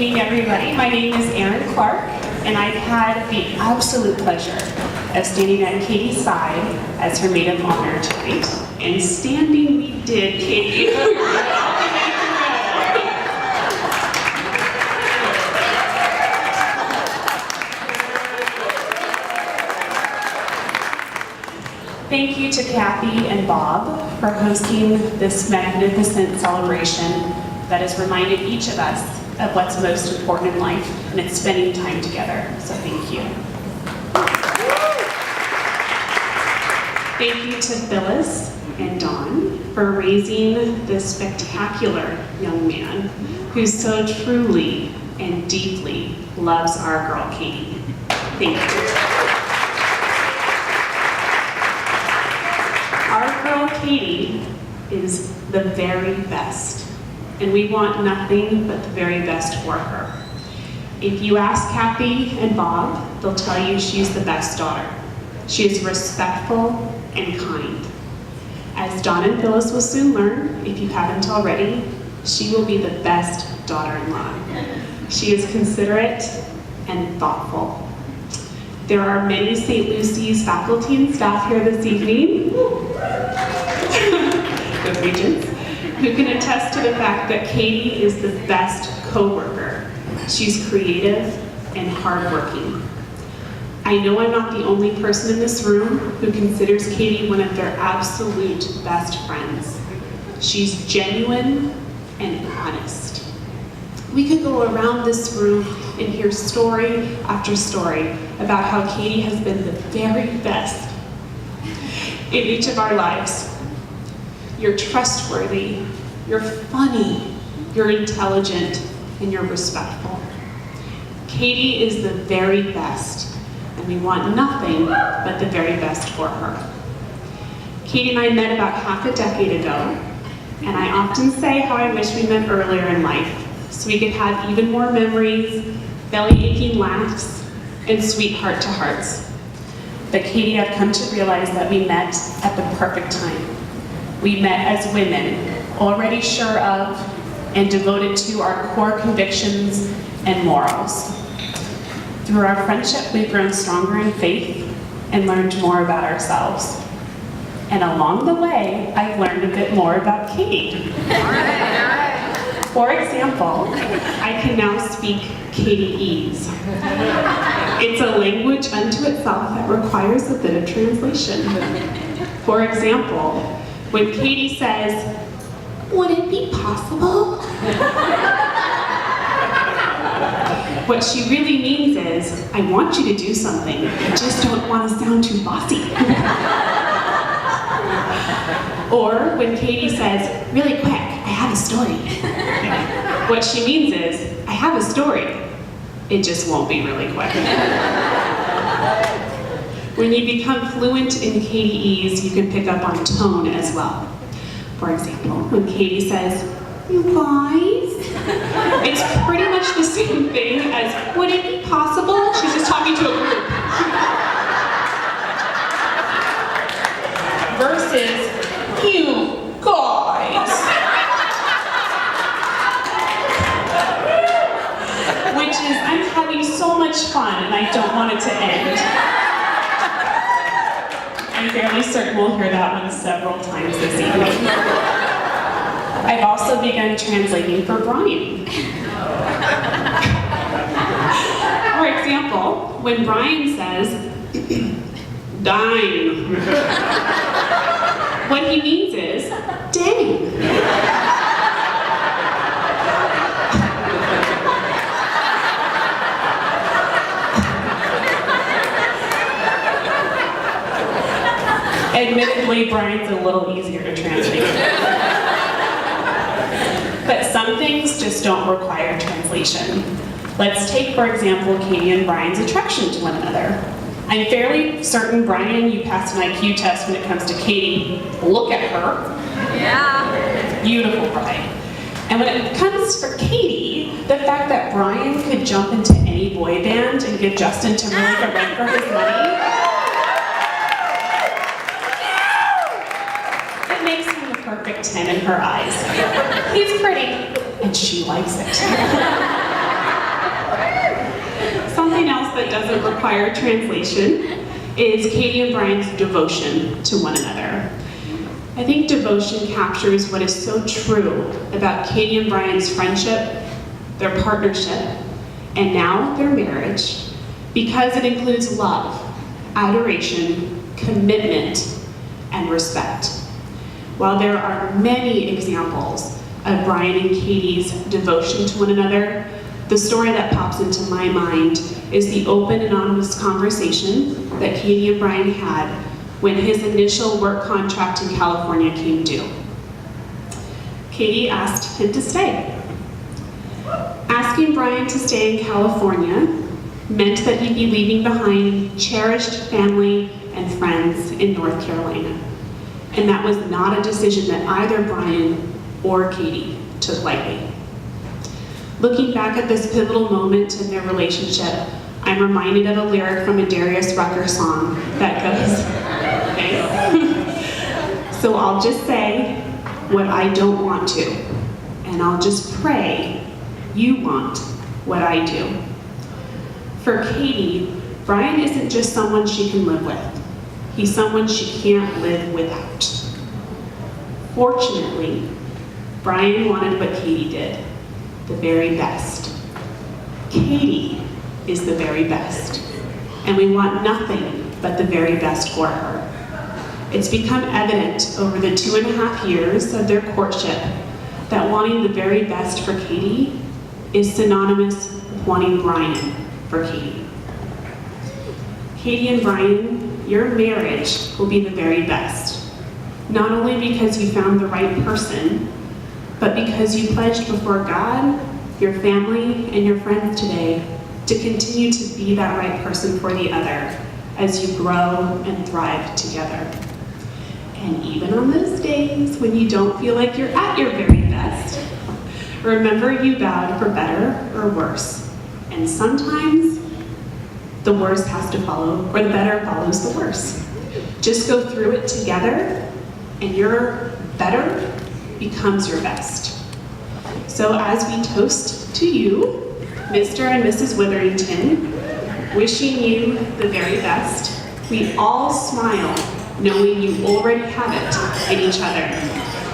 evening, everybody. My name is Erin Clark, and I've had the absolute pleasure of standing at Katie's side as her maid of honor tonight. And standing we did, Katie. Thank you to Kathy and Bob for hosting this magnificent celebration that has reminded each of us of what's most important in life, and it's spending time together, so thank you. Thank you to Phyllis and Dawn for raising this spectacular young man who so truly and deeply loves our girl, Katie. Thank you. Our girl, Katie, is the very best, and we want nothing but the very best for her. If you ask Kathy and Bob, they'll tell you she's the best daughter. She is respectful and kind. As Dawn and Phyllis will soon learn, if you haven't already, she will be the best daughter-in-law. She is considerate and thoughtful. There are many St. Lucy's faculty and staff here this evening, the regents, who can attest to the fact that Katie is the best co-worker. She's creative and hardworking. I know I'm not the only person in this room who considers Katie one of their absolute best friends. She's genuine and honest. We could go around this room and hear story after story about how Katie has been the very best in each of our lives. You're trustworthy, you're funny, you're intelligent, and you're respectful. Katie is the very best, and we want nothing but the very best for her. Katie and I met about half a decade ago, and I often say how I wish we met earlier in life, so we could have even more memories, belly-aching laughs, and sweet heart-to-hearts. But Katie, I've come to realize that we met at the perfect time. We met as women, already sure of and devoted to our core convictions and morals. Through our friendship, we've grown stronger in faith and learned more about ourselves. And along the way, I've learned a bit more about Katie. For example, I can now speak Katieese. It's a language unto itself that requires a bit of translation. For example, when Katie says, "Would it be possible?" What she really means is, I want you to do something, I just don't want to sound too bossy. Or when Katie says, "Really quick, I have a story." What she means is, I have a story, it just won't be really quick. When you become fluent in Katieese, you can pick up on tone as well. For example, when Katie says, "You guys," it's pretty much the same thing as, "Would it be possible?" She's just talking to a group. Versus, "You guys." Which is, I'm having so much fun and I don't want it to end. I'm fairly certain we'll hear that one several times this evening. I've also begun translating for Brian. For example, when Brian says, "Dime," what he means is, "Dang." Admittedly, Brian's a little easier to translate. But some things just don't require translation. Let's take, for example, Katie and Brian's attraction to one another. I'm fairly certain, Brian, you passed an IQ test when it comes to Katie. Look at her. Yeah. Beautiful, Brian. And when it comes for Katie, the fact that Brian could jump into any boy band and give Justin Timberlake a run for his money, it makes him the perfect 10 in her eyes. He's pretty, and she likes it. required translation is Katie and Brian's devotion to one another. I think devotion captures what is so true about Katie and Brian's friendship, their partnership, and now their marriage, because it includes love, adoration, commitment, and respect. While there are many examples of Brian and Katie's devotion to one another, the story that pops into my mind is the open and honest conversation that Katie and Brian had when his initial work contract in California came due. Katie asked him to stay. Asking Brian to stay in California meant that he'd be leaving behind cherished family and friends in North Carolina. And that was not a decision that either Brian or Katie took lightly. Looking back at this pivotal moment in their relationship, I'm reminded of a lyric from a Darius Rucker song that goes, okay? So I'll just say what I don't want to, and I'll just pray you want what I do. For Katie, Brian isn't just someone she can live with. He's someone she can't live without. Fortunately, Brian wanted what Katie did, the very best. Katie is the very best, and we want nothing but the very best for her. It's become evident over the 2.5 years of their courtship that wanting the very best for Katie is synonymous with wanting Brian for Katie. Katie and Brian, your marriage will be the very best, not only because you found the right person, but because you pledged before God, your family, and your friends today to continue to be that right person for the other as you grow and thrive together. And even on those days when you don't feel like you're at your very best, remember you vowed for better or worse. And sometimes the worst has to follow, or the better follows the worse. Just go through it together, and your better becomes your best. So as we toast to you, Mr. and Mrs. Witherington, wishing you the very best, we all smile knowing you already have it in each other.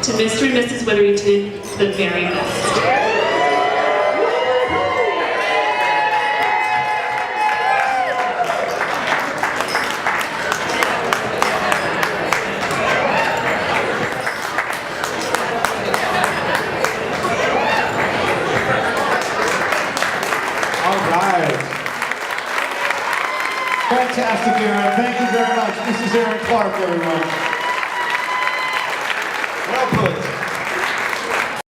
To Mr. and Mrs. Witherington, the very best. Fantastic, Erin. Thank you very much. This is Erin Clark, everyone. Well put.